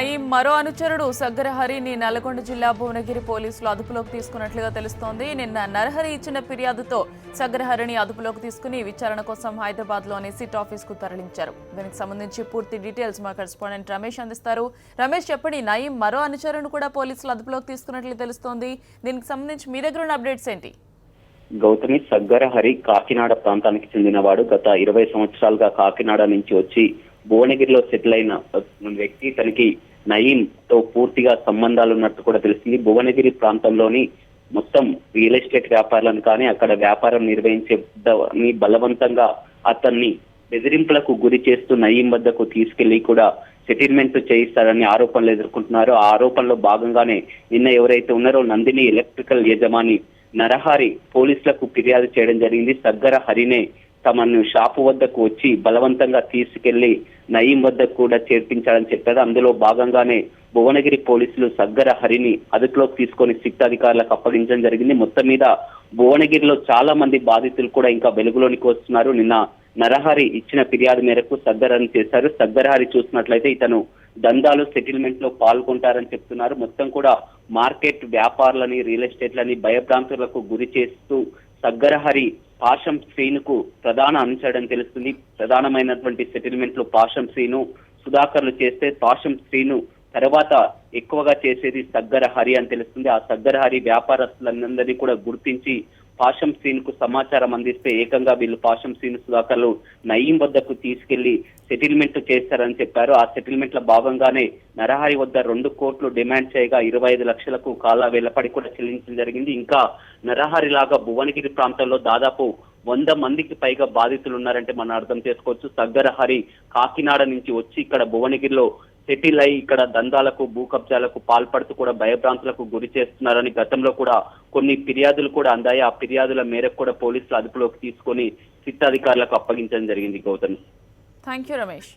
నయీం మరో అనుచరుడు సగ్గర హరిని నల్గొండ జిల్లా భువనగిరి పోలీసులు అదుపులోకి తీసుకున్నట్లుగా తెలుస్తోంది. నిన్న నరహరి ఇచ్చిన ఫిర్యాదుతో సగ్గర హరిని అదుపులోకి తీసుకుని విచారణ కోసం హైదరాబాద్ లోని సిట్ ఆఫీస్ కు తరలించారు. దీనికి సంబంధించి పూర్తి డీటెయిల్స్ మా కరెస్పాండెంట్ రమేష్ అందిస్తారు. రమేష్, చెప్పండి, నయీం మరో అనుచరుడు కూడా పోలీసులు అదుపులోకి తీసుకున్నట్లు తెలుస్తోంది. దీనికి సంబంధించి మీ దగ్గర ఉన్న అప్డేట్స్ ఏంటి? గౌతమి, సగ్గర హరి కాకినాడ ప్రాంతానికి చెందినవాడు. గత 20 సంవత్సరాలుగా కాకినాడ నుంచి వచ్చి భువనగిరిలో సెటిల్ అయిన వ్యక్తి. తనకి నయీం తో పూర్తిగా సంబంధాలు ఉన్నట్టు కూడా తెలిసింది. భువనగిరి ప్రాంతంలోని మొత్తం రియల్ ఎస్టేట్ వ్యాపారాలను కానీ అక్కడ వ్యాపారం నిర్వహించే బలవంతంగా అతన్ని బెదిరింపులకు గురి చేస్తూ నయీం వద్దకు తీసుకెళ్లి కూడా సెటిల్మెంట్ చేయిస్తారని ఆరోపణలు ఎదుర్కొంటున్నారు. ఆ ఆరోపణలో భాగంగానే నిన్న ఎవరైతే ఉన్నారో నందిని ఎలక్ట్రికల్ యజమాని నరహరి పోలీసులకు ఫిర్యాదు చేయడం జరిగింది. సగ్గర హరినే తమను షాపు వద్దకు వచ్చి బలవంతంగా తీసుకెళ్లి నయీం వద్దకు కూడా చేర్పించాలని చెప్పారు. అందులో భాగంగానే భువనగిరి పోలీసులు సగ్గర హరిని అదుపులోకి తీసుకొని సిట్ అధికారులకు అప్పగించడం జరిగింది. మొత్తం మీద భువనగిరిలో చాలా మంది బాధితులు కూడా ఇంకా వెలుగులోనికి వస్తున్నారు. నిన్న నరహరి ఇచ్చిన ఫిర్యాదు మేరకు సగ్గరని చేశారు. సగ్గర హరి చూసినట్లయితే ఇతను దందాలు సెటిల్మెంట్ లో పాల్గొంటారని చెప్తున్నారు. మొత్తం కూడా మార్కెట్ వ్యాపారులని రియల్ ఎస్టేట్లని భయభ్రాంతులకు గురి చేస్తూ సగ్గర హరి పాషం శ్రీనుకు ప్రధాన అనుచరుడని తెలుస్తుంది. ప్రధానమైనటువంటి సెటిల్మెంట్ లో పాషం శ్రీను, సుధాకర్లు చేస్తే పాషం శ్రీను తర్వాత ఎక్కువగా చేసేది సగ్గర హరి అని తెలుస్తుంది. ఆ సగ్గర హరి వ్యాపారస్తులందరినీ కూడా గుర్తించి పాషం శ్రీనుకు సమాచారం అందిస్తే ఏకంగా వీళ్ళు పాషం శ్రీను, సుధాకర్లు నయీం వద్దకు తీసుకెళ్లి సెటిల్మెంట్ చేస్తారని చెప్పారు. ఆ సెటిల్మెంట్ లో భాగంగానే నరహరి వద్ద 2 కోట్లు డిమాండ్ చేయగా 25 లక్షలకు కాలా వెళ్లపడి కూడా చెల్లించడం జరిగింది. ఇంకా నరహరి లాగా భువనగిరి ప్రాంతంలో దాదాపు 100 మందికి పైగా బాధితులు ఉన్నారంటే మనం అర్థం చేసుకోవచ్చు. సగ్గర హరి కాకినాడ నుంచి వచ్చి ఇక్కడ భువనగిరిలో సెటిల్ అయి ఇక్కడ దందాలకు, భూ కబ్జాలకు పాల్పడుతూ కూడా భయభ్రాంతులకు గురి చేస్తున్నారని గతంలో కూడా కొన్ని ఫిర్యాదులు కూడా అందాయి. ఆ ఫిర్యాదుల మేరకు కూడా పోలీసులు అదుపులోకి తీసుకొని సిట్ అధికారులకు అప్పగించడం జరిగింది. Gautam, thank you Ramesh.